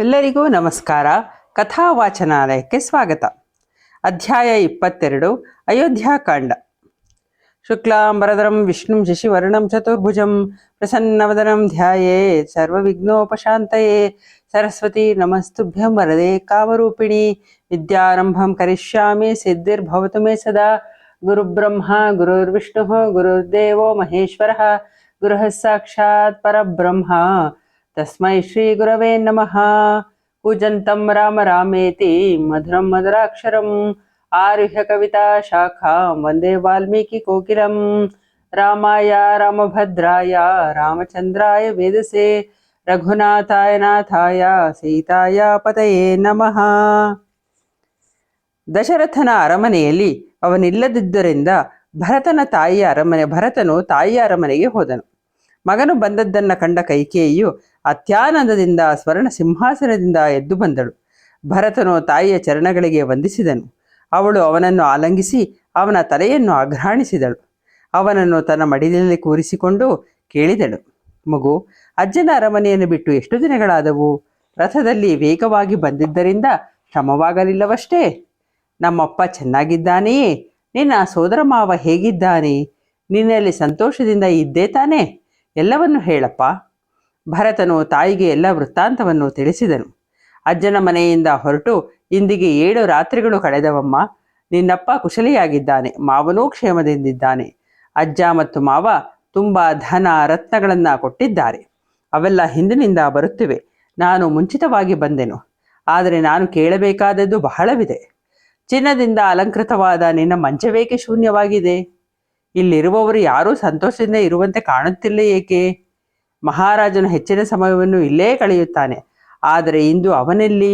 ಎಲ್ಲರಿಗೂ ನಮಸ್ಕಾರ. ಕಥಾವಾಚನಾಲಯಕ್ಕೆ ಸ್ವಾಗತ. ಅಧ್ಯಾಯ 22 ಅಯೋಧ್ಯಾಕಾಂಡ. ಶುಕ್ಲಾಂಬರಧರಂ ವಿಷ್ಣುಂ ಶಶಿವರ್ಣಂ ಚತುರ್ಭುಜಂ ಪ್ರಸನ್ನವದನಂ ಧ್ಯಾಯೇತ್ ಸರ್ವವಿಘ್ನೋಪಶಾಂತಯೇ. ಸರಸ್ವತಿ ನಮಸ್ತುಭ್ಯಂ ವರದೆ ಕಾಮರೂಪಿಣಿ. ವಿದ್ಯಾರಂಭಂ ಕರಿಷ್ಯಾಮಿ ಸಿದ್ಧಿರ್ಭವತು ಮೇ ಸದಾ. ಗುರುಬ್ರಹ್ಮ ಗುರುರ್ವಿಷ್ಣುಃ ಗುರುರ್ದೇವೋ ಮಹೇಶ್ವರಃ. ಗುರುಃ ಸಾಕ್ಷಾತ್ ಪರಬ್ರಹ್ಮ ತಸ್ಮೈ ಶ್ರೀ ಗುರವೇ ನಮಃ. ಕೂಜಂತಂ ರಾಮ ರಾಮೇತಿ ಮಧುರಂ ಮಧುರಾಕ್ಷರಂ ಆರುಹ್ಯ ಕವಿತಾ ಶಾಖಾಂ ವಂದೇ ವಾಲ್ಮೀಕಿ ಕೋಕಿಲಂ. ರಾಮಾಯ ರಾಮಭದ್ರಾಯ ರಾಮಚಂದ್ರಾಯ ವೇದಸೇ ರಘುನಾಥಾಯ ನಾಥಾಯ ಸೀತಾಯ ಪತಯೇ ನಮಃ. ದಶರಥನ ಅರಮನೆಯಲ್ಲಿ ಅವನಿಲ್ಲದಿದ್ದರಿಂದ ಭರತನು ತಾಯಿಯ ಅರಮನೆಗೆ ಹೋದನು. ಮಗನು ಬಂದದ್ದನ್ನು ಕಂಡ ಕೈಕೇಯಿಯು ಅತ್ಯಾನಂದದಿಂದ ಸ್ವರ್ಣ ಸಿಂಹಾಸನದಿಂದ ಎದ್ದು ಬಂದಳು. ಭರತನು ತಾಯಿಯ ಚರಣಗಳಿಗೆ ವಂದಿಸಿದನು. ಅವಳು ಅವನನ್ನು ಆಲಂಗಿಸಿ ಅವನ ತಲೆಯನ್ನು ಅಘ್ರಾಣಿಸಿದಳು. ಅವನನ್ನು ತನ್ನ ಮಡಿಲಲ್ಲಿ ಕೂರಿಸಿಕೊಂಡು ಕೇಳಿದಳು, ಮಗು, ಅಜ್ಜನ ಅರಮನೆಯನ್ನು ಬಿಟ್ಟು ಎಷ್ಟು ದಿನಗಳಾದವು? ರಥದಲ್ಲಿ ವೇಗವಾಗಿ ಬಂದಿದ್ದರಿಂದ ಶ್ರಮವಾಗಲಿಲ್ಲವಷ್ಟೇ? ನಮ್ಮಪ್ಪ ಚೆನ್ನಾಗಿದ್ದಾನೆಯೇ? ನಿನ್ನ ಸೋದರ ಮಾವ ಹೇಗಿದ್ದಾನೆ? ನಿನ್ನಲ್ಲಿ ಸಂತೋಷದಿಂದ ಇದ್ದೇ ತಾನೇ? ಎಲ್ಲವನ್ನು ಹೇಳಪ್ಪ. ಭರತನು ತಾಯಿಗೆ ಎಲ್ಲ ವೃತ್ತಾಂತವನ್ನು ತಿಳಿಸಿದನು. ಅಜ್ಜನ ಮನೆಯಿಂದ ಹೊರಟು ಇಂದಿಗೆ 7 ರಾತ್ರಿಗಳು ಕಳೆದವಮ್ಮ. ನಿನ್ನಪ್ಪ ಕುಶಲಿಯಾಗಿದ್ದಾನೆ, ಮಾವನೂ ಕ್ಷೇಮದಿಂದಿದ್ದಾನೆ. ಅಜ್ಜ ಮತ್ತು ಮಾವ ತುಂಬ ಧನ ರತ್ನಗಳನ್ನು ಕೊಟ್ಟಿದ್ದಾರೆ. ಅವೆಲ್ಲ ಹಿಂದಿನಿಂದ ಬರುತ್ತಿವೆ. ನಾನು ಮುಂಚಿತವಾಗಿ ಬಂದೆನು. ಆದರೆ ನಾನು ಕೇಳಬೇಕಾದದ್ದು ಬಹಳವಿದೆ. ಚಿನ್ನದಿಂದ ಅಲಂಕೃತವಾದ ನಿನ್ನ ಮಂಚವೇಕೆ ಶೂನ್ಯವಾಗಿದೆ? ಇಲ್ಲಿರುವವರು ಯಾರೂ ಸಂತೋಷದಿಂದ ಇರುವಂತೆ ಕಾಣುತ್ತಿಲ್ಲ ಏಕೆ? ಮಹಾರಾಜನು ಹೆಚ್ಚಿನ ಸಮಯವನ್ನು ಇಲ್ಲೇ ಕಳೆಯುತ್ತಾನೆ. ಆದರೆ ಇಂದು ಅವನೆಲ್ಲಿ?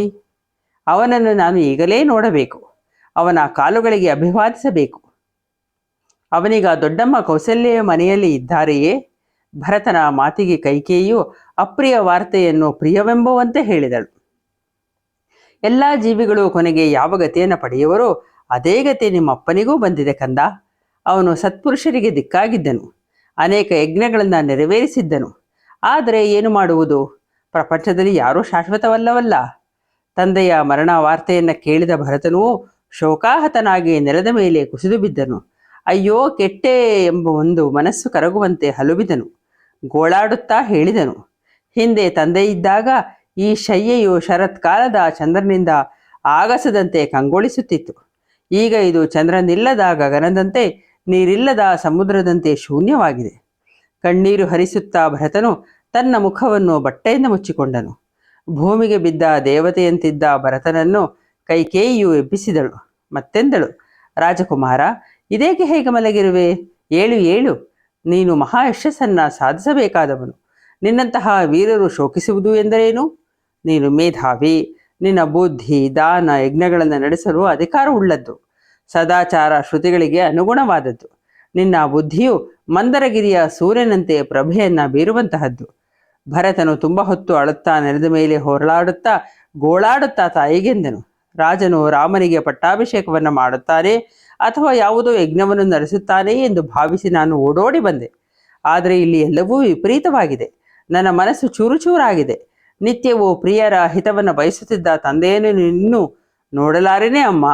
ಅವನನ್ನು ನಾನು ಈಗಲೇ ನೋಡಬೇಕು. ಅವನ ಕಾಲುಗಳಿಗೆ ಅಭಿವಾದಿಸಬೇಕು. ಅವನೀಗ ದೊಡ್ಡಮ್ಮ ಕೌಸಲ್ಯ ಮನೆಯಲ್ಲಿ ಇದ್ದಾರೆಯೇ? ಭರತನ ಮಾತಿಗೆ ಕೈಕೇಯಿಯು ಅಪ್ರಿಯ ವಾರ್ತೆಯನ್ನು ಪ್ರಿಯವೆಂಬುವಂತೆ ಹೇಳಿದಳು. ಎಲ್ಲ ಜೀವಿಗಳು ಕೊನೆಗೆ ಯಾವ ಗತಿಯನ್ನು ಪಡೆಯುವರೋ ಅದೇ ಗತಿ ನಿಮ್ಮಪ್ಪನಿಗೂ ಬಂದಿದೆ ಕಂದ. ಅವನು ಸತ್ಪುರುಷರಿಗೆ ದಿಕ್ಕಾಗಿದ್ದನು. ಅನೇಕ ಯಜ್ಞಗಳನ್ನು ನೆರವೇರಿಸಿದ್ದನು. ಆದರೆ ಏನು ಮಾಡುವುದು? ಪ್ರಪಂಚದಲ್ಲಿ ಯಾರೂ ಶಾಶ್ವತವಲ್ಲವಲ್ಲ. ತಂದೆಯ ಮರಣ ವಾರ್ತೆಯನ್ನು ಕೇಳಿದ ಭರತನು ಶೋಕಾಹತನಾಗಿ ನೆಲದ ಮೇಲೆ ಕುಸಿದು ಬಿದ್ದನು. ಅಯ್ಯೋ ಕೆಟ್ಟೆ ಎಂಬ ಒಂದು ಮನಸ್ಸು ಕರಗುವಂತೆ ಹಲುಬಿದನು. ಗೋಳಾಡುತ್ತಾ ಹೇಳಿದನು, ಹಿಂದೆ ತಂದೆ ಇದ್ದಾಗ ಈ ಶಯ್ಯೆಯು ಶರತ್ಕಾಲದ ಚಂದ್ರನಿಂದ ಆಗಸದಂತೆ ಕಂಗೊಳಿಸುತ್ತಿತ್ತು. ಈಗ ಇದು ಚಂದ್ರನಿಲ್ಲದ ಗಗನದಂತೆ, ನೀರಿಲ್ಲದ ಸಮುದ್ರದಂತೆ ಶೂನ್ಯವಾಗಿದೆ. ಕಣ್ಣೀರು ಹರಿಸುತ್ತಾ ಭರತನು ತನ್ನ ಮುಖವನ್ನು ಬಟ್ಟೆಯಿಂದ ಮುಚ್ಚಿಕೊಂಡನು. ಭೂಮಿಗೆ ಬಿದ್ದ ದೇವತೆಯಂತಿದ್ದ ಭರತನನ್ನು ಕೈಕೇಯಿಯು ಎಬ್ಬಿಸಿದಳು. ಮತ್ತೆಂದಳು, ರಾಜಕುಮಾರ, ಇದೇಕೆ ಹೇಗೆ ಮಲಗಿರುವೆ? ಏಳು ಏಳು. ನೀನು ಮಹಾ ಯಶಸ್ಸನ್ನು ಸಾಧಿಸಬೇಕಾದವನು. ನಿನ್ನಂತಹ ವೀರರು ಶೋಕಿಸುವುದು ಎಂದರೇನು? ನೀನು ಮೇಧಾವಿ. ನಿನ್ನ ಬುದ್ಧಿ ದಾನ ಯಜ್ಞಗಳನ್ನು ನಡೆಸಲು ಅಧಿಕಾರವುಳ್ಳದ್ದು. ಸದಾಚಾರ ಶ್ರುತಿಗಳಿಗೆ ಅನುಗುಣವಾದದ್ದು. ನಿನ್ನ ಬುದ್ಧಿಯು ಮಂದರಗಿರಿಯ ಸೂರ್ಯನಂತೆ ಪ್ರಭೆಯನ್ನು ಬೀರುವಂತಹದ್ದು. ಭರತನು ತುಂಬ ಹೊತ್ತು ಅಳುತ್ತಾ ನೆಲದ ಮೇಲೆ ಹೊರಳಾಡುತ್ತಾ ಗೋಳಾಡುತ್ತಾ ತಾಯಿಗೆಂದನು, ರಾಜನು ರಾಮನಿಗೆ ಪಟ್ಟಾಭಿಷೇಕವನ್ನು ಮಾಡುತ್ತಾನೆ ಅಥವಾ ಯಾವುದೋ ಯಜ್ಞವನ್ನು ನಡೆಸುತ್ತಾನೆ ಎಂದು ಭಾವಿಸಿ ನಾನು ಓಡೋಡಿ ಬಂದೆ. ಆದರೆ ಇಲ್ಲಿ ಎಲ್ಲವೂ ವಿಪರೀತವಾಗಿದೆ. ನನ್ನ ಮನಸ್ಸು ಚೂರುಚೂರಾಗಿದೆ. ನಿತ್ಯವೂ ಪ್ರಿಯರ ಹಿತವನ್ನು ಬಯಸುತ್ತಿದ್ದ ತಂದೆಯನ್ನು ಇನ್ನೂ ನೋಡಲಾರೇನೇ ಅಮ್ಮ.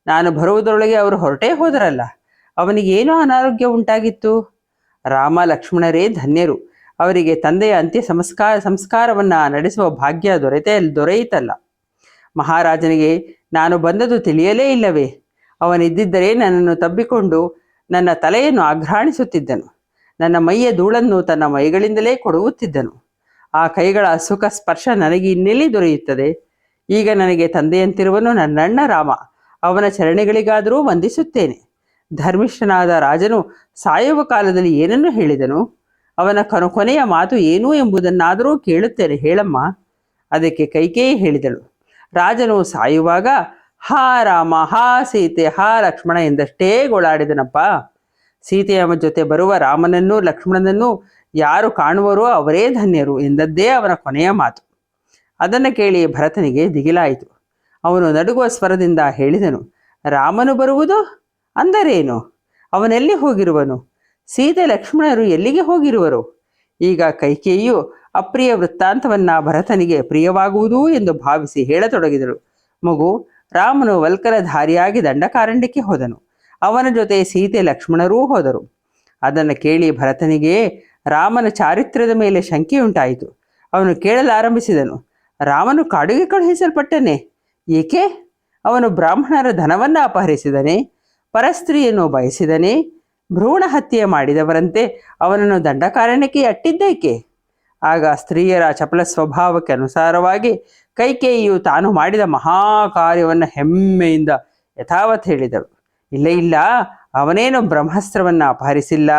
ನಾನು ಬರುವುದರೊಳಗೆ ಅವರು ಹೊರಟೇ ಹೋದರಲ್ಲ. ಅವನಿಗೇನೋ ಅನಾರೋಗ್ಯ ಉಂಟಾಗಿತ್ತು. ರಾಮ ಲಕ್ಷ್ಮಣರೇ ಧನ್ಯರು. ಅವರಿಗೆ ತಂದೆಯ ಅಂತ್ಯ ಸಂಸ್ಕಾರವನ್ನು ನಡೆಸುವ ಭಾಗ್ಯ ದೊರೆಯಿತಲ್ಲ. ಮಹಾರಾಜನಿಗೆ ನಾನು ಬಂದದ್ದು ತಿಳಿಯಲೇ ಇಲ್ಲವೇ? ಅವನಿದ್ದಿದ್ದರೆ ನನ್ನನ್ನು ತಬ್ಬಿಕೊಂಡು ನನ್ನ ತಲೆಯನ್ನು ಆಘ್ರಾಣಿಸುತ್ತಿದ್ದನು. ನನ್ನ ಮೈಯ ಧೂಳನ್ನು ತನ್ನ ಮೈಗಳಿಂದಲೇ ಕೊಡುವುತ್ತಿದ್ದನು. ಆ ಕೈಗಳ ಸುಖ ಸ್ಪರ್ಶ ನನಗೆ ಇನ್ನೆಲ್ಲಿ ದೊರೆಯುತ್ತದೆ? ಈಗ ನನಗೆ ತಂದೆಯಂತಿರುವನು ನನ್ನಣ್ಣ ರಾಮ. ಅವನ ಚರಣೆಗಳಿಗಾದರೂ ವಂದಿಸುತ್ತೇನೆ. ಧರ್ಮಿಷ್ಠನಾದ ರಾಜನು ಸಾಯುವ ಕಾಲದಲ್ಲಿ ಏನನ್ನು ಹೇಳಿದನು? ಅವನ ಕೊನೆಯ ಮಾತು ಏನು ಎಂಬುದನ್ನಾದರೂ ಕೇಳುತ್ತೇನೆ, ಹೇಳಮ್ಮ. ಅದಕ್ಕೆ ಕೈಕೇಯಿ ಹೇಳಿದಳು, ರಾಜನು ಸಾಯುವಾಗ ಹಾ ರಾಮ, ಹಾ ಸೀತೆ, ಹಾ ಲಕ್ಷ್ಮಣ ಎಂದಷ್ಟೇ ಗೋಳಾಡಿದನಪ್ಪ. ಸೀತೆಯ ಜೊತೆ ಬರುವ ರಾಮನನ್ನೂ ಲಕ್ಷ್ಮಣನನ್ನೂ ಯಾರು ಕಾಣುವರೋ ಅವರೇ ಧನ್ಯರು ಎಂದದ್ದೇ ಅವನ ಕೊನೆಯ ಮಾತು. ಅದನ್ನು ಕೇಳಿ ಭರತನಿಗೆ ದಿಗಿಲಾಯಿತು. ಅವನು ನಡುಗುವ ಸ್ವರದಿಂದ ಹೇಳಿದನು, ರಾಮನು ಬರುವುದು ಅಂದರೇನು? ಅವನೆಲ್ಲಿ ಹೋಗಿರುವನು? ಸೀತೆ ಲಕ್ಷ್ಮಣರು ಎಲ್ಲಿಗೆ ಹೋಗಿರುವರು? ಈಗ ಕೈಕೇಯಿಯು ಅಪ್ರಿಯ ವೃತ್ತಾಂತವನ್ನ ಭರತನಿಗೆ ಪ್ರಿಯವಾಗುವುದು ಎಂದು ಭಾವಿಸಿ ಹೇಳತೊಡಗಿದಳು. ಮಗು, ರಾಮನು ವಲ್ಕಲಧಾರಿಯಾಗಿ ದಂಡಕಾರಣ್ಯಕ್ಕೆ ಹೋದನು. ಅವನ ಜೊತೆ ಸೀತೆ ಲಕ್ಷ್ಮಣರೂ ಹೋದರು. ಅದನ್ನು ಕೇಳಿ ಭರತನಿಗೆ ರಾಮನ ಚಾರಿತ್ರ್ಯದ ಮೇಲೆ ಶಂಕೆಯುಂಟಾಯಿತು. ಅವನು ಕೇಳಲಾರಂಭಿಸಿದನು, ರಾಮನು ಕಾಡಿಗೆ ಕಳುಹಿಸಲ್ಪಟ್ಟನೆ? ಏಕೆ? ಅವನು ಬ್ರಾಹ್ಮಣರ ಧನವನ್ನು ಅಪಹರಿಸಿದನೆ? ಪರಸ್ತ್ರೀಯನ್ನು ಬಯಸಿದನೆ? ಭ್ರೂಣ ಹತ್ಯೆ ಮಾಡಿದವರಂತೆ ಅವನನ್ನು ದಂಡಕಾರಣ್ಯಕ್ಕೆ ಅಟ್ಟಿದ್ದೇಕೆ? ಆಗ ಸ್ತ್ರೀಯರ ಚಪಲ ಸ್ವಭಾವಕ್ಕೆ ಅನುಸಾರವಾಗಿ ಕೈಕೇಯಿಯು ತಾನು ಮಾಡಿದ ಮಹಾಕಾರ್ಯವನ್ನು ಹೆಮ್ಮೆಯಿಂದ ಯಥಾವತ್ ಹೇಳಿದಳು. ಇಲ್ಲ ಇಲ್ಲ, ಅವನೇನು ಬ್ರಹ್ಮಾಸ್ತ್ರವನ್ನು ಅಪಹರಿಸಿಲ್ಲ.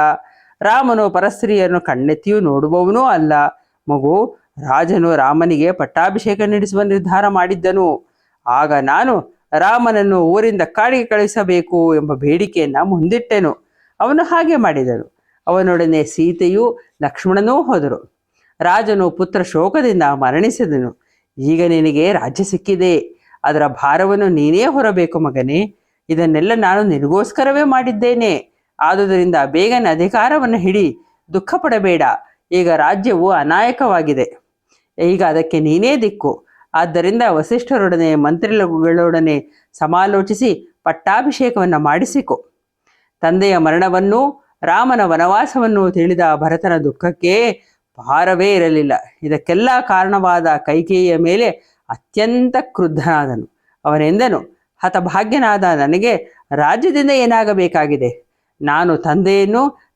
ರಾಮನು ಪರಸ್ತ್ರೀಯನ್ನು ಕಣ್ಣೆತ್ತಿಯೂ ನೋಡುವವನೂ ಅಲ್ಲ. ಮಗು, ರಾಜನು ರಾಮನಿಗೆ ಪಟ್ಟಾಭಿಷೇಕ ನಡೆಸುವ ನಿರ್ಧಾರ ಮಾಡಿದ್ದನು. ಆಗ ನಾನು ರಾಮನನ್ನು ಊರಿಂದ ಕಾಡಿಗೆ ಕಳುಹಿಸಬೇಕು ಎಂಬ ಬೇಡಿಕೆಯನ್ನು ಮುಂದಿಟ್ಟೆನು. ಅವನು ಹಾಗೆ ಮಾಡಿದನು. ಅವನೊಡನೆ ಸೀತೆಯೂ ಲಕ್ಷ್ಮಣನೂ ಹೋದರು. ರಾಜನು ಪುತ್ರ ಶೋಕದಿಂದ ಮರಣಿಸಿದನು. ಈಗ ನಿನಗೆ ರಾಜ್ಯ ಸಿಕ್ಕಿದೆ. ಅದರ ಭಾರವನ್ನು ನೀನೇ ಹೊರಬೇಕು ಮಗನೇ. ಇದನ್ನೆಲ್ಲ ನಾನು ನಿನಗೋಸ್ಕರವೇ ಮಾಡಿದ್ದೇನೆ. ಆದುದರಿಂದ ಬೇಗನೆ ಅಧಿಕಾರವನ್ನು ಹಿಡಿ, ದುಃಖ ಪಡಬೇಡ. ಈಗ ರಾಜ್ಯವು ಅನಾಯಕವಾಗಿದೆ. ಈಗ ಅದಕ್ಕೆ ನೀನೇ ದಿಕ್ಕು. ಆದ್ದರಿಂದ ವಸಿಷ್ಠರೊಡನೆ ಮಂತ್ರಿಗಳೊಡನೆ ಸಮಾಲೋಚಿಸಿ ಪಟ್ಟಾಭಿಷೇಕವನ್ನು ಮಾಡಿಸಿಕೊ. ತಂದೆಯ ಮರಣವನ್ನು ರಾಮನ ವನವಾಸವನ್ನು ತಿಳಿದ ಭರತನ ದುಃಖಕ್ಕೆ ಭಾರವೇ ಇರಲಿಲ್ಲ. ಇದಕ್ಕೆಲ್ಲ ಕಾರಣವಾದ ಕೈಕೇಯಿಯ ಮೇಲೆ ಅತ್ಯಂತ ಕ್ರುದ್ಧನಾದನು. ಅವನೆಂದನು, ಹತಭಾಗ್ಯನಾದ ನನಗೆ ರಾಜ್ಯದಿಂದ ಏನಾಗಬೇಕಾಗಿದೆ? ನಾನು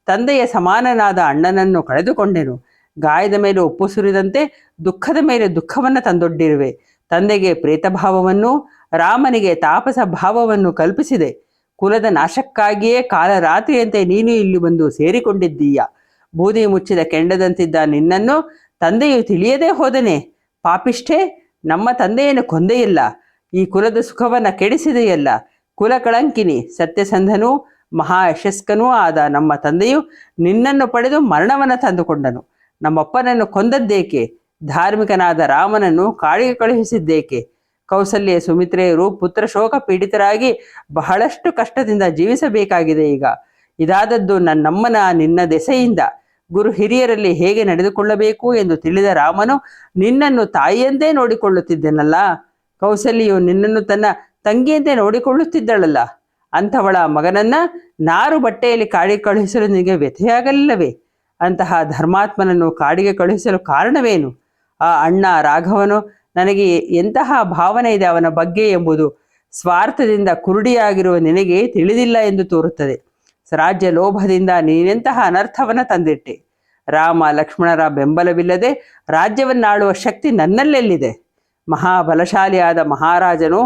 ತಂದೆಯ ಸಮಾನನಾದ ಅಣ್ಣನನ್ನು ಕಳೆದುಕೊಂಡೆನು. ಗಾಯದ ಮೇಲೆ ಉಪ್ಪು ಸುರಿದಂತೆ ದುಃಖದ ಮೇಲೆ ದುಃಖವನ್ನು ತಂದೊಡ್ಡಿರುವೆ. ತಂದೆಗೆ ಪ್ರೇತಭಾವವನ್ನು, ರಾಮನಿಗೆ ತಾಪಸ ಭಾವವನ್ನು ಕಲ್ಪಿಸಿದೆ. ಕುಲದ ನಾಶಕ್ಕಾಗಿಯೇ ಕಾಲರಾತ್ರಿಯಂತೆ ನೀನು ಇಲ್ಲಿ ಬಂದು ಸೇರಿಕೊಂಡಿದ್ದೀಯ. ಬೂದಿ ಮುಚ್ಚಿದ ಕೆಂಡದಂತಿದ್ದ ನಿನ್ನನ್ನು ತಂದೆಯು ತಿಳಿಯದೇ ಹೋದನೆ. ಪಾಪಿಷ್ಠೆ, ನಮ್ಮ ತಂದೆಯನ್ನು ಕೊಂದೆಯಿಲ್ಲ. ಈ ಕುಲದ ಸುಖವನ್ನು ಕೆಡಿಸಿದೆಯಲ್ಲ. ಕುಲಕಳಂಕಿನಿ, ಸತ್ಯಸಂಧನೂ ಮಹಾಯಶಸ್ಕನೂ ಆದ ನಮ್ಮ ತಂದೆಯು ನಿನ್ನನ್ನು ಪಡೆದು ಮರಣವನ್ನು ತಂದುಕೊಂಡನು. ನಮ್ಮಪ್ಪನನ್ನು ಕೊಂದದ್ದೇಕೆ? ಧಾರ್ಮಿಕನಾದ ರಾಮನನ್ನು ಕಾಡಿಗೆ ಕಳುಹಿಸಿದ್ದೇಕೆ? ಕೌಸಲ್ಯ ಸುಮಿತ್ರೆಯರು ಪುತ್ರ ಶೋಕ ಪೀಡಿತರಾಗಿ ಬಹಳಷ್ಟು ಕಷ್ಟದಿಂದ ಜೀವಿಸಬೇಕಾಗಿದೆ. ಈಗ ಇದಾದದ್ದು ನನ್ನಮ್ಮನ ನಿನ್ನ ದೆಸೆಯಿಂದ. ಗುರು ಹಿರಿಯರಲ್ಲಿ ಹೇಗೆ ನಡೆದುಕೊಳ್ಳಬೇಕು ಎಂದು ತಿಳಿದ ರಾಮನು ನಿನ್ನನ್ನು ತಾಯಿಯಂತೆ ನೋಡಿಕೊಳ್ಳುತ್ತಿದ್ದೆನಲ್ಲ. ಕೌಸಲ್ಯು ನಿನ್ನನ್ನು ತನ್ನ ತಂಗಿಯಂತೆ ನೋಡಿಕೊಳ್ಳುತ್ತಿದ್ದಳಲ್ಲ. ಅಂಥವಳ ಮಗನನ್ನ ನಾರು ಬಟ್ಟೆಯಲ್ಲಿ ಕಾಡಿಗೆ ಕಳುಹಿಸಲು ನಿನಗೆ ವ್ಯಥೆಯಾಗಲಿಲ್ಲವೇ? ಅಂತಹ ಧರ್ಮಾತ್ಮನನ್ನು ಕಾಡಿಗೆ ಕಳುಹಿಸಲು ಕಾರಣವೇನು? ಆ ಅಣ್ಣ ರಾಘವನು ನನಗೆ ಎಂತಹ ಭಾವನೆ ಇದೆ ಅವನ ಬಗ್ಗೆ ಎಂಬುದು ಸ್ವಾರ್ಥದಿಂದ ಕುರುಡಿಯಾಗಿರುವ ನಿನಗೆ ತಿಳಿದಿಲ್ಲ ಎಂದು ತೋರುತ್ತದೆ. ರಾಜ್ಯ ಲೋಭದಿಂದ ನೀನೆಂತಹ ಅನರ್ಥವನ್ನು ತಂದಿಟ್ಟೆ. ರಾಮ ಲಕ್ಷ್ಮಣರ ಬೆಂಬಲವಿಲ್ಲದೆ ರಾಜ್ಯವನ್ನಾಳುವ ಶಕ್ತಿ ನನ್ನಲ್ಲೆಲ್ಲಿದೆ? ಮಹಾಬಲಶಾಲಿಯಾದ ಮಹಾರಾಜನು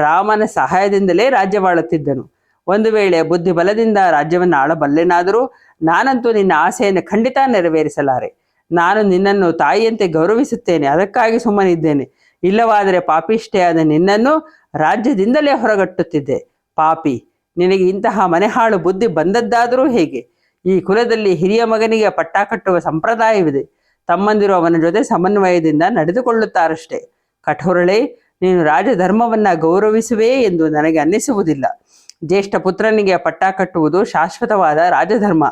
ರಾಮನ ಸಹಾಯದಿಂದಲೇ ರಾಜ್ಯವಾಳುತ್ತಿದ್ದನು. ಒಂದು ವೇಳೆ ಬುದ್ಧಿಬಲದಿಂದ ರಾಜ್ಯವನ್ನು ಆಳಬಲ್ಲೆನಾದರೂ ನಾನಂತೂ ನಿನ್ನ ಆಸೆಯನ್ನು ಖಂಡಿತ ನೆರವೇರಿಸಲಾರೆ. ನಾನು ನಿನ್ನನ್ನು ತಾಯಿಯಂತೆ ಗೌರವಿಸುತ್ತೇನೆ, ಅದಕ್ಕಾಗಿ ಸುಮ್ಮನಿದ್ದೇನೆ. ಇಲ್ಲವಾದರೆ ಪಾಪಿಷ್ಠೆಯಾದ ನಿನ್ನನ್ನು ರಾಜ್ಯದಿಂದಲೇ ಹೊರಗಟ್ಟುತ್ತಿದ್ದೆ. ಪಾಪಿ, ನಿನಗೆ ಇಂತಹ ಮನೆಹಾಳು ಬುದ್ಧಿ ಬಂದದ್ದಾದರೂ ಹೇಗೆ? ಈ ಕುಲದಲ್ಲಿ ಹಿರಿಯ ಮಗನಿಗೆ ಪಟ್ಟ ಕಟ್ಟುವ ಸಂಪ್ರದಾಯವಿದೆ. ತಮ್ಮಂದಿರು ಅವನ ಜೊತೆ ಸಮನ್ವಯದಿಂದ ನಡೆದುಕೊಳ್ಳುತ್ತಾರಷ್ಟೇ. ಕಠೋರಳೆ, ನೀನು ರಾಜಧರ್ಮವನ್ನು ಗೌರವಿಸುವೆ ಎಂದು ನನಗೆ ಅನ್ನಿಸುವುದಿಲ್ಲ. ಜ್ಯೇಷ್ಠ ಪುತ್ರನಿಗೆ ಪಟ್ಟ ಕಟ್ಟುವುದು ಶಾಶ್ವತವಾದ ರಾಜಧರ್ಮ.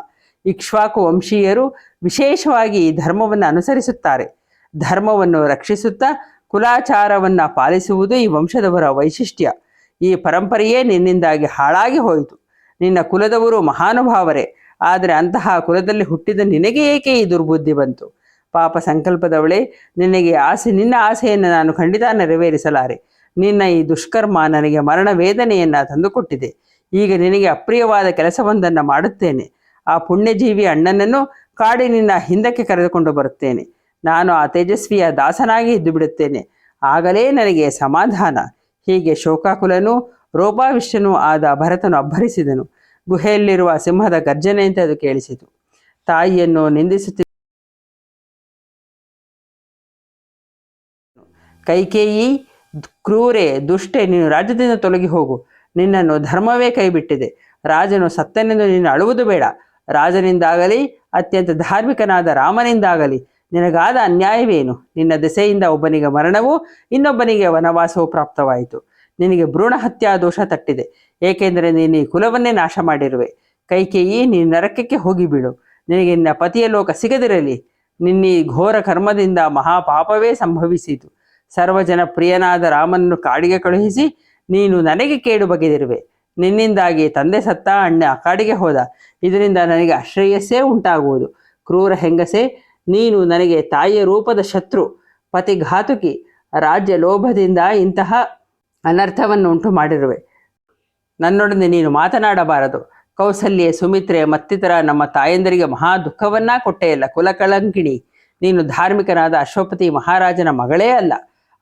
ಇಕ್ಷ್ವಾಕು ವಂಶೀಯರು ವಿಶೇಷವಾಗಿ ಈ ಧರ್ಮವನ್ನು ಅನುಸರಿಸುತ್ತಾರೆ. ಧರ್ಮವನ್ನು ರಕ್ಷಿಸುತ್ತಾ ಕುಲಾಚಾರವನ್ನು ಪಾಲಿಸುವುದು ಈ ವಂಶದವರ ವೈಶಿಷ್ಟ್ಯ. ಈ ಪರಂಪರೆಯೇ ನಿನ್ನಿಂದಾಗಿ ಹಾಳಾಗಿ ಹೋಯಿತು. ನಿನ್ನ ಕುಲದವರು ಮಹಾನುಭಾವರೇ, ಆದರೆ ಅಂತಹ ಕುಲದಲ್ಲಿ ಹುಟ್ಟಿದ ನಿನಗೆ ಏಕೆ ಈ ದುರ್ಬುದ್ಧಿ ಬಂತು? ಪಾಪ ಸಂಕಲ್ಪದವಳೆ, ನಿನ್ನ ಆಸೆಯನ್ನು ನಾನು ಖಂಡಿತ ನೆರವೇರಿಸಲಾರೆ. ನಿನ್ನ ಈ ದುಷ್ಕರ್ಮ ನನಗೆ ಮರಣ ವೇದನೆಯನ್ನು ತಂದುಕೊಟ್ಟಿದೆ. ಈಗ ನಿನಗೆ ಅಪ್ರಿಯವಾದ ಕೆಲಸವೊಂದನ್ನು ಮಾಡುತ್ತೇನೆ. ಆ ಪುಣ್ಯಜೀವಿ ಅಣ್ಣನನ್ನು ಕಾಡಿನಿಂದ ಹಿಂದಕ್ಕೆ ಕರೆದುಕೊಂಡು ಬರುತ್ತೇನೆ. ನಾನು ಆ ತೇಜಸ್ವಿಯ ದಾಸನಾಗಿ ಇದ್ದು ಬಿಡುತ್ತೇನೆ. ಆಗಲೇ ನನಗೆ ಸಮಾಧಾನ. ಹೀಗೆ ಶೋಕಾಕುಲನೂ ರೋಪಾವಿಷ್ಟನೂ ಆದ ಭರತನು ಅಬ್ಬರಿಸಿದನು. ಗುಹೆಯಲ್ಲಿರುವ ಸಿಂಹದ ಗರ್ಜನೆಯಂತೆ ಅದು ಕೇಳಿಸಿತು. ತಾಯಿಯನ್ನು ನಿಂದಿಸುತ್ತಿದ್ದ ಕೈಕೇಯಿ, ಕ್ರೂರೆ, ದುಷ್ಟೆ, ನೀನು ರಾಜ್ಯದಿಂದ ತೊಲಗಿ ಹೋಗು. ನಿನ್ನನ್ನು ಧರ್ಮವೇ ಕೈಬಿಟ್ಟಿದೆ. ರಾಜನು ಸತ್ತನೆಂದು ನೀನು ಅಳುವುದು ಬೇಡ. ರಾಜನಿಂದಾಗಲಿ ಅತ್ಯಂತ ಧಾರ್ಮಿಕನಾದ ರಾಮನಿಂದಾಗಲಿ ನಿನಗಾದ ಅನ್ಯಾಯವೇನು? ನಿನ್ನ ದೆಸೆಯಿಂದ ಒಬ್ಬನಿಗೆ ಮರಣವೂ ಇನ್ನೊಬ್ಬನಿಗೆ ವನವಾಸವೂ ಪ್ರಾಪ್ತವಾಯಿತು. ನಿನಗೆ ಭ್ರೂಣ ಹತ್ಯಾ ದೋಷ ತಟ್ಟಿದೆ, ಏಕೆಂದರೆ ನೀನು ಈ ಕುಲವನ್ನೇ ನಾಶ ಮಾಡಿರುವೆ. ಕೈಕೇಯಿ, ನೀನು ನರಕಕ್ಕೆ ಹೋಗಿಬಿಡು. ನಿನಗೆ ನಿನ್ನ ಪತಿಯ ಲೋಕ ಸಿಗದಿರಲಿ. ನಿನ್ನೀ ಘೋರ ಕರ್ಮದಿಂದ ಮಹಾಪಾಪವೇ ಸಂಭವಿಸಿತು. ಸರ್ವಜನ ಪ್ರಿಯನಾದ ರಾಮನನ್ನು ಕಾಡಿಗೆ ಕಳುಹಿಸಿ ನೀನು ನನಗೆ ಕೇಡು ಬಗೆದಿರುವೆ. ನಿನ್ನಿಂದಾಗಿ ತಂದೆ ಸತ್ತ, ಅಣ್ಣ ಕಾಡಿಗೆ ಹೋದ. ಇದರಿಂದ ನನಗೆ ಅಶ್ರೇಯಸ್ಸೇ ಉಂಟಾಗುವುದು. ಕ್ರೂರ ಹೆಂಗಸೆ, ನೀನು ನನಗೆ ತಾಯಿಯ ರೂಪದ ಶತ್ರು, ಪತಿಘಾತುಕಿ. ರಾಜ್ಯ ಲೋಭದಿಂದ ಇಂತಹ ಅನರ್ಥವನ್ನು ಉಂಟು ಮಾಡಿರುವೆ. ನನ್ನೊಡನೆ ನೀನು ಮಾತನಾಡಬಾರದು. ಕೌಸಲ್ಯೆ, ಸುಮಿತ್ರೆ ಮತ್ತಿತರ ನಮ್ಮ ತಾಯಂದರಿಗೆ ಮಹಾ ದುಃಖವನ್ನ ಕೊಟ್ಟೆಯಲ್ಲ ಕುಲಕಳಂಕಿಣಿ. ನೀನು ಧಾರ್ಮಿಕನಾದ ಅಶ್ವಪತಿ ಮಹಾರಾಜನ ಮಗಳೇ ಅಲ್ಲ.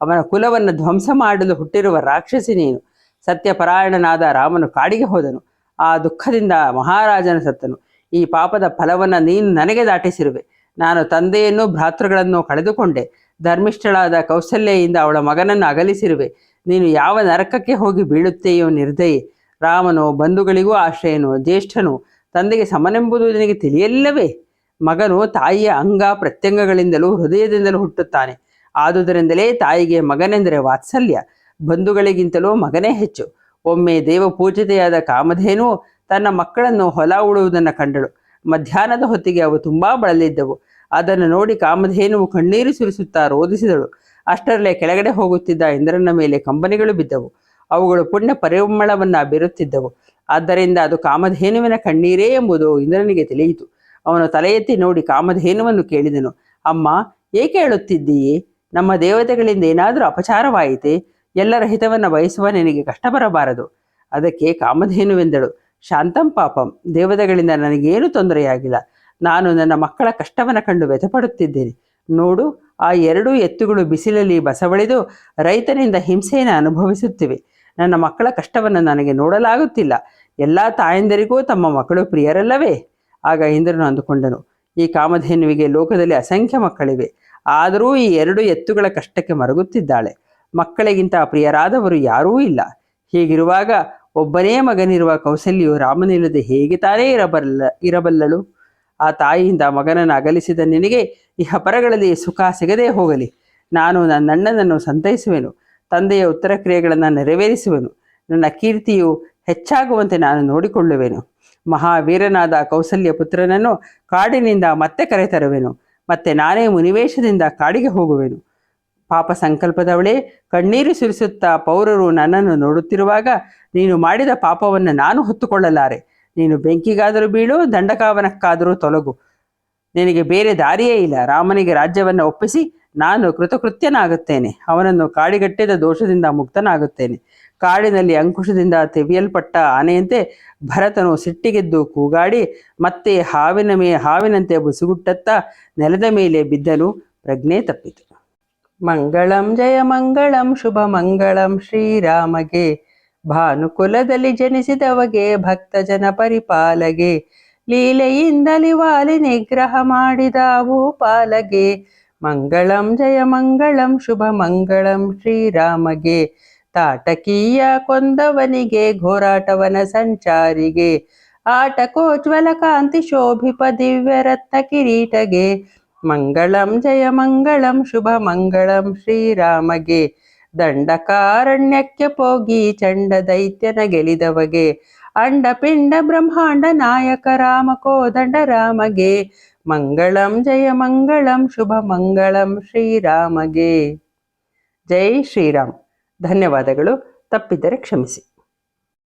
ಅವನ ಕುಲವನ್ನು ಧ್ವಂಸ ಮಾಡಲು ಹುಟ್ಟಿರುವ ರಾಕ್ಷಸಿ ನೀನು. ಸತ್ಯಪರಾಯಣನಾದ ರಾಮನು ಕಾಡಿಗೆ ಹೋದನು. ಆ ದುಃಖದಿಂದ ಮಹಾರಾಜನು ಸತ್ತನು. ಈ ಪಾಪದ ಫಲವನ್ನು ನೀನು ನನಗೆ ದಾಟಿಸಿರುವೆ. ನಾನು ತಂದೆಯನ್ನು ಭ್ರಾತೃಗಳನ್ನು ಕಳೆದುಕೊಂಡೆ. ಧರ್ಮಿಷ್ಠಳಾದ ಕೌಸಲ್ಯೆಯಿಂದ ಅವಳ ಮಗನನ್ನು ಅಗಲಿಸಿರುವೆ. ನೀನು ಯಾವ ನರಕಕ್ಕೆ ಹೋಗಿ ಬೀಳುತ್ತೆಯೋ ನಿರ್ದಯೆ. ರಾಮನು ಬಂಧುಗಳಿಗೂ ಆಶ್ರಯನು, ಜ್ಯೇಷ್ಠನು, ತಂದೆಗೆ ಸಮನೆಂಬುದು ನಿನಗೆ ತಿಳಿಯಲಿಲ್ಲವೇ? ಮಗನು ತಾಯಿಯ ಅಂಗ ಪ್ರತ್ಯಂಗಗಳಿಂದಲೂ ಹೃದಯದಿಂದಲೂ ಹುಟ್ಟುತ್ತಾನೆ. ಆದುದರಿಂದಲೇ ತಾಯಿಗೆ ಮಗನೆಂದರೆ ವಾತ್ಸಲ್ಯ. ಬಂಧುಗಳಿಗಿಂತಲೂ ಮಗನೇ ಹೆಚ್ಚು. ಒಮ್ಮೆ ದೇವಪೂಜಿತೆಯಾದ ಕಾಮಧೇನು ತನ್ನ ಮಕ್ಕಳನ್ನು ಹೊಲ ಉಳುವುದನ್ನು ಕಂಡಳು. ಮಧ್ಯಾಹ್ನದ ಹೊತ್ತಿಗೆ ಅವು ತುಂಬಾ ಬಳಲಿದ್ದವು. ಅದನ್ನು ನೋಡಿ ಕಾಮಧೇನುವು ಕಣ್ಣೀರು ಸುರಿಸುತ್ತಾ ರೋಧಿಸಿದಳು. ಅಷ್ಟರಲ್ಲೇ ಕೆಳಗಡೆ ಹೋಗುತ್ತಿದ್ದ ಇಂದ್ರನ ಮೇಲೆ ಕಂಬನಿಗಳು ಬಿದ್ದವು. ಅವುಗಳು ಪುಣ್ಯ ಪರಿಮಳವನ್ನು ಬೀರುತ್ತಿದ್ದವು. ಆದ್ದರಿಂದ ಅದು ಕಾಮಧೇನುವಿನ ಕಣ್ಣೀರೇ ಎಂಬುದು ಇಂದ್ರನಿಗೆ ತಿಳಿಯಿತು. ಅವನು ತಲೆ ಎತ್ತಿ ನೋಡಿ ಕಾಮಧೇನುವನ್ನು ಕೇಳಿದನು, ಅಮ್ಮ, ಏಕೆ ಹೇಳುತ್ತಿದ್ದೀಯೇ? ನಮ್ಮ ದೇವತೆಗಳಿಂದ ಏನಾದರೂ ಅಪಚಾರವಾಯಿತೆ? ಎಲ್ಲರ ಹಿತವನ್ನು ಬಯಸುವ ನಿನಗೆ ಕಷ್ಟ ಬರಬಾರದು. ಅದಕ್ಕೆ ಕಾಮಧೇನುವೆಂದಳು, ಶಾಂತಂ ಪಾಪಂ, ದೇವತೆಗಳಿಂದ ನನಗೇನು ತೊಂದರೆಯಾಗಿಲ್ಲ. ನಾನು ನನ್ನ ಮಕ್ಕಳ ಕಷ್ಟವನ್ನು ಕಂಡು ವ್ಯಥಪಡುತ್ತಿದ್ದೇನೆ. ನೋಡು, ಆ 2 ಎತ್ತುಗಳು ಬಿಸಿಲಲ್ಲಿ ಬಸವಳಿದು ರೈತನಿಂದ ಹಿಂಸೆಯನ್ನು ಅನುಭವಿಸುತ್ತಿವೆ. ನನ್ನ ಮಕ್ಕಳ ಕಷ್ಟವನ್ನು ನನಗೆ ನೋಡಲಾಗುತ್ತಿಲ್ಲ. ಎಲ್ಲ ತಾಯಂದರಿಗೂ ತಮ್ಮ ಮಕ್ಕಳು ಪ್ರಿಯರಲ್ಲವೇ? ಆಗ ಇಂದ್ರನು ಅಂದುಕೊಂಡನು, ಈ ಕಾಮಧೇನುವಿಗೆ ಲೋಕದಲ್ಲಿ ಅಸಂಖ್ಯ ಮಕ್ಕಳಿವೆ. ಆದರೂ ಈ 2 ಎತ್ತುಗಳ ಕಷ್ಟಕ್ಕೆ ಮರಗುತ್ತಿದ್ದಾಳೆ. ಮಕ್ಕಳಿಗಿಂತ ಪ್ರಿಯರಾದವರು ಯಾರೂ ಇಲ್ಲ. ಹೀಗಿರುವಾಗ ಒಬ್ಬನೇ ಮಗನಿರುವ ಕೌಸಲ್ಯು ರಾಮನಿಲ್ಲದೆ ಹೇಗೆ ತಾನೇ ಇರಬಲ್ಲಳು? ಆ ತಾಯಿಯಿಂದ ಮಗನನ್ನು ಅಗಲಿಸಿದ ನಿನಗೆ ಇಹಪರಗಳಲ್ಲಿ ಸುಖ ಸಿಗದೇ ಹೋಗಲಿ. ನಾನು ನನ್ನಣ್ಣನನ್ನು ಸಂತೈಸುವೆನು. ತಂದೆಯ ಉತ್ತರ ಕ್ರಿಯೆಗಳನ್ನು ನೆರವೇರಿಸುವೆನು. ನನ್ನ ಕೀರ್ತಿಯು ಹೆಚ್ಚಾಗುವಂತೆ ನಾನು ನೋಡಿಕೊಳ್ಳುವೆನು. ಮಹಾವೀರನಾದ ಕೌಸಲ್ಯ ಪುತ್ರನನ್ನು ಕಾಡಿನಿಂದ ಮತ್ತೆ ಕರೆತರುವೆನು. ಮತ್ತೆ ನಾನೇ ಮುನಿವೇಶದಿಂದ ಕಾಡಿಗೆ ಹೋಗುವೆನು. ಪಾಪ ಸಂಕಲ್ಪದವಳೇ, ಕಣ್ಣೀರು ಸುರಿಸುತ್ತಾ ಪೌರರು ನನ್ನನ್ನು ನೋಡುತ್ತಿರುವಾಗ ನೀನು ಮಾಡಿದ ಪಾಪವನ್ನು ನಾನು ಹೊತ್ತುಕೊಳ್ಳಲಾರೆ. ನೀನು ಬೆಂಕಿಗಾದರೂ ಬೀಳು, ದಂಡಕಾವನಕ್ಕಾದರೂ ತೊಲಗು. ನಿನಗೆ ಬೇರೆ ದಾರಿಯೇ ಇಲ್ಲ. ರಾಮನಿಗೆ ರಾಜ್ಯವನ್ನು ಒಪ್ಪಿಸಿ ನಾನು ಕೃತಕೃತ್ಯನಾಗುತ್ತೇನೆ. ಅವನನ್ನು ಕಾಡಿಗಟ್ಟಿದ ದೋಷದಿಂದ ಮುಕ್ತನಾಗುತ್ತೇನೆ. ಕಾಡಿನಲ್ಲಿ ಅಂಕುಶದಿಂದ ತೆವಿಯಲ್ಪಟ್ಟ ಆನೆಯಂತೆ ಭರತನು ಸಿಟ್ಟಿಗೆದ್ದು ಕೂಗಾಡಿ ಮತ್ತೆ ಹಾವಿನಂತೆ ಬುಸುಗುಟ್ಟತ್ತ ನೆಲದ ಮೇಲೆ ಬಿದ್ದನು. ಪ್ರಜ್ಞೆ ತಪ್ಪಿತು. ಮಂಗಳಂ ಜಯ ಮಂಗಳಂ ಶುಭ ಮಂಗಳಂ ಶ್ರೀರಾಮಗೆ. ಭಾನುಕುಲದಲ್ಲಿ ಜನಿಸಿದವಗೆ ಭಕ್ತ ಜನ ಪರಿಪಾಲಗೆ. ಲೀಲೆಯಿಂದಲಿ ವಾಲಿ ನಿಗ್ರಹ ಮಾಡಿದ ಭೂಪಾಲಗೆ. ಮಂಗಳಂ ಜಯ ಮಂಗಳಂ ಶುಭ ಮಂಗಳಂ ಶ್ರೀರಾಮಗೆ. ತಾಟಕೀಯ ಕೊಂದವನಿಗೆ ಘೋರಾಟವನ ಸಂಚಾರಿಗೆ. ಆಟಕೋಜ್ವಲ ಕಾಂತಿ ಶೋಭಿಪ ದಿವ್ಯ ರತ್ನ ಕಿರೀಟಗೆ. ಮಂಗಳಂ ಜಯ ಮಂಗಳಂ ಶುಭ ಮಂಗಳಂ ಶ್ರೀರಾಮಗೆ. ದಂಡಕಾರಣ್ಯಕ್ಕೆ ಹೋಗಿ ಚಂಡ ದೈತ್ಯನ ಗೆಲಿದವಗೆ. ಅಂಡ ಪಿಂಡ ಬ್ರಹ್ಮಾಂಡ ನಾಯಕ ರಾಮ ಕೋದಂಡ ರಾಮಗೆ. ಮಂಗಳಂ ಜಯ ಮಂಗಳಂ ಶುಭ ಮಂಗಳಂ ಶ್ರೀರಾಮಗೆ. ಜೈ ಶ್ರೀರಾಮ್. ಧನ್ಯವಾದಗಳು. ತಪ್ಪಿದ್ದರೆ ಕ್ಷಮಿಸಿ.